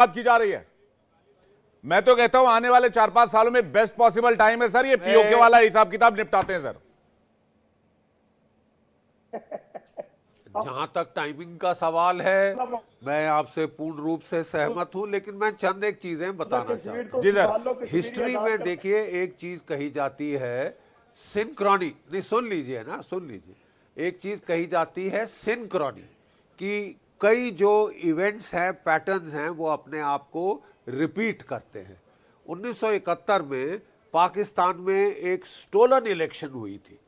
बात की जा रही है। मैं तो कहता हूं आने वाले 4-5 सालों में बेस्ट पॉसिबल टाइम है सर, ये पीओके वाला हिसाब किताब निपटाते हैं सर। जहां तक टाइमिंग का सवाल है, मैं आपसे पूर्ण रूप से सहमत हूं, लेकिन मैं चंद एक चीजें बताना चाहता हूं। जी सर। हिस्ट्री में देखिए एक चीज कही जाती है सिंक्रोनी, नहीं सुन लीजिए ना, सुन लीजिए। एक चीज कही जाती है सिंक्रोनी, कि कई जो इवेंट्स हैं, पैटर्न्स हैं, वो अपने आप को रिपीट करते हैं। 1971 में पाकिस्तान में एक स्टोलन इलेक्शन हुई थी।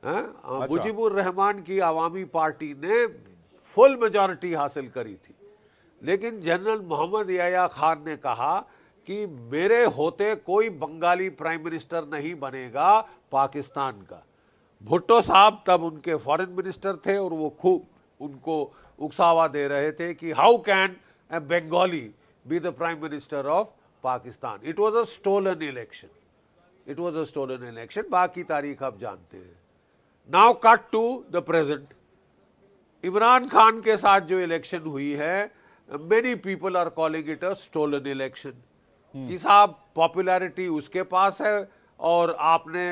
अच्छा। मुजीबुर रहमान की आवामी पार्टी ने फुल मेजॉरिटी हासिल करी थी, लेकिन जनरल मोहम्मद याया खान ने कहा कि मेरे होते कोई बंगाली प्राइम मिनिस्टर नहीं बनेगा पाकिस्तान का। भुट्टो साहब तब उनके फॉरेन मिनिस्टर थे और वो खूब उनको उकसावा दे रहे थे कि how can a Bengali be the prime minister of Pakistan. It was a stolen election, it was a stolen election. बाकी तारीख आप जानते हैं। Now cut to the present. Imran Khan के साथ जो इलेक्शन हुई है, many people are calling it a stolen election, कि साहब पॉपुलैरिटी उसके पास है और आपने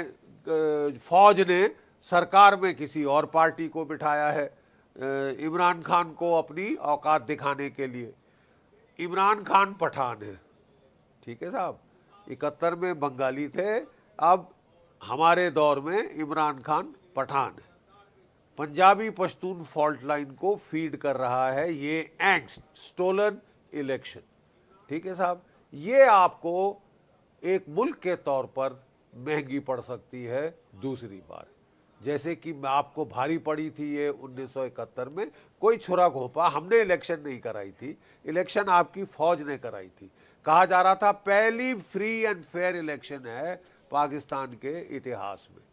फौज ने सरकार में किसी और पार्टी को बिठाया है इमरान खान को अपनी औकात दिखाने के लिए। इमरान खान पठान है, ठीक है साहब। 71 में बंगाली थे, अब हमारे दौर में इमरान खान पठान है। पंजाबी पश्तून फॉल्ट लाइन को फीड कर रहा है ये एंग्स्ट, स्टोलन इलेक्शन, ठीक है साहब। ये आपको एक मुल्क के तौर पर महंगी पड़ सकती है दूसरी बार, जैसे कि आपको भारी पड़ी थी ये 1971 में। कोई छुरा घोंपा हमने इलेक्शन नहीं कराई थी, इलेक्शन आपकी फौज ने कराई थी। कहा जा रहा था पहली फ्री एंड फेयर इलेक्शन है पाकिस्तान के इतिहास में,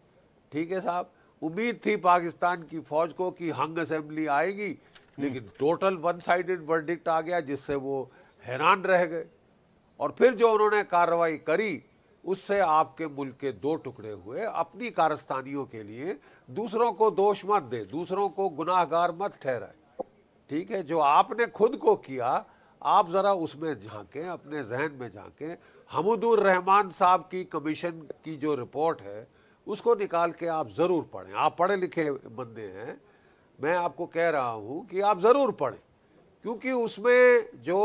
ठीक है साहब। उम्मीद थी पाकिस्तान की फौज को कि हंग असेंबली आएगी, लेकिन टोटल वन साइडेड वर्डिक्ट आ गया, जिससे वो हैरान रह गए। और फिर जो उन्होंने कार्रवाई करी, उससे आपके मुल्क के दो टुकड़े हुए। अपनी कारस्तानियों के लिए दूसरों को दोष मत दे, दूसरों को गुनाहगार मत ठहराए, ठीक है। जो आपने खुद को किया, आप जरा उसमें झांकें, अपने जहन में झांकें। हमदुर रहमान साहब की कमीशन की जो रिपोर्ट है, उसको निकाल के आप जरूर पढ़ें। आप पढ़े लिखे बंदे हैं, मैं आपको कह रहा हूं कि आप जरूर पढ़ें, क्योंकि उसमें जो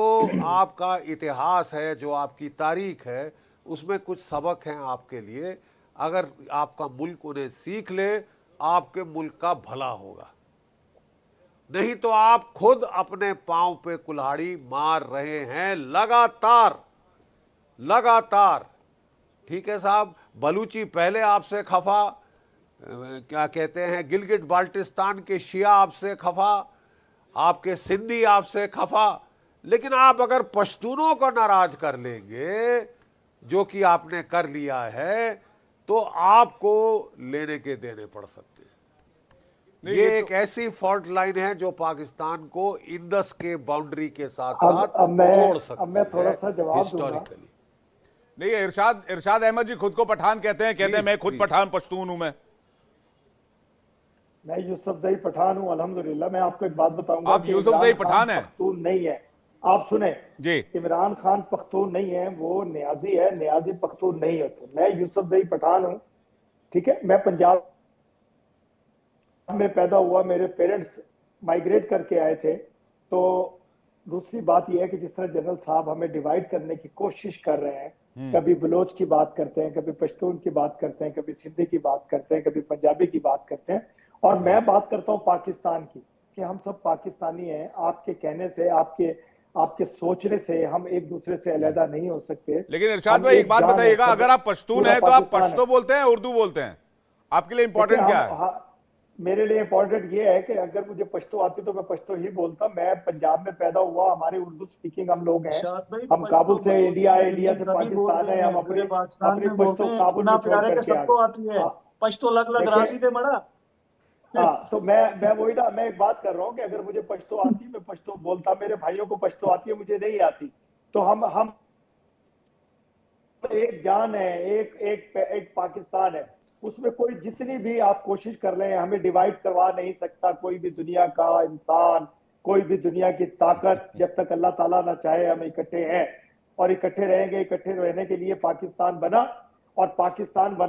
आपका इतिहास है, जो आपकी तारीख है, उसमें कुछ सबक हैं आपके लिए। अगर आपका मुल्क उन्हें सीख ले, आपके मुल्क का भला होगा। नहीं तो आप खुद अपने पांव पे कुल्हाड़ी मार रहे हैं लगातार लगातार, ठीक है साहब। बलूची पहले आपसे खफा, क्या कहते हैं, गिलगिट बाल्टिस्तान के शिया आपसे खफा, आपके सिंधी आपसे खफा, लेकिन आप अगर पश्तूनों को नाराज कर लेंगे, जो कि आपने कर लिया है, तो आपको लेने के देने पड़ सकते हैं। ये एक ऐसी फॉल्ट लाइन है जो पाकिस्तान को इंडस के बाउंड्री के साथ साथ तोड़ सकती है। अब मैं थोड़ा सा जवाब दूंगा। नहीं, इरशाद अहमद जी खुद को पठान कहते हैं मैं खुद पठान पश्तून हूं। मैं यूसुफजई पठान हूं, अल्हम्दुलिल्लाह। मैं आपको एक बात बताऊंगा, आप यूसुफजई पठान हैं? पख्तून नहीं है। आप सुने जी, इमरान खान पख्तून नहीं है, वो नियाजी है, नियाजी पख्तून नहीं होते। मैं यूसुफजई पठान हूं, ठीक है। मैं पंजाब में पैदा हुआ, मेरे पेरेंट्स माइग्रेट करके आए थे। तो दूसरी बात यह है कि जिस तरह जनरल साहब हमें डिवाइड करने की कोशिश कर रहे हैं, कभी बलोच की बात करते हैं, कभी पश्तून की बात करते हैं, कभी सिंधी की बात करते हैं, कभी पंजाबी की बात करते हैं, और मैं बात करता हूं पाकिस्तान की, कि हम सब पाकिस्तानी हैं। आपके कहने से, आपके सोचने से हम एक दूसरे से अलहदा नहीं हो सकते। लेकिन इरशाद भाई एक बात बताइएगा, अगर आप पश्तून हैं तो आप पश्तो बोलते हैं, उर्दू बोलते हैं? आपके लिए इंपॉर्टेंट क्या है? मेरे लिए इंपॉर्टेंट ये है कि अगर मुझे पश्तो आती तो मैं पश्तो ही बोलता। मैं पंजाब में पैदा हुआ, हमारे उर्दू स्पीकिंग हम लोग हैं। हम काबुल से इंडिया है, इंडिया से पाकिस्तान है। हम अपनी पश्तो काबुल में छोड़ करके सबको आती है पश्तो, लग लग राशि पे बड़ा। हाँ, तो मैं वही ना, मैं एक बात कर रहा हूँ कि अगर मुझे पश्तो आती, मैं पश्तो बोलता। मेरे भाइयों को पश्तो आती है, मुझे नहीं आती। तो हम एक जान है, एक पाकिस्तान है। उसमें कोई जितनी भी आप कोशिश कर रहे हैं, हमें डिवाइड करवा नहीं सकता कोई भी दुनिया का इंसान, कोई भी दुनिया की ताकत जब तक अल्लाह ताला ना चाहे हम इकट्ठे हैं और इकट्ठे रहेंगे। इकट्ठे रहने के लिए पाकिस्तान बना और पाकिस्तान बना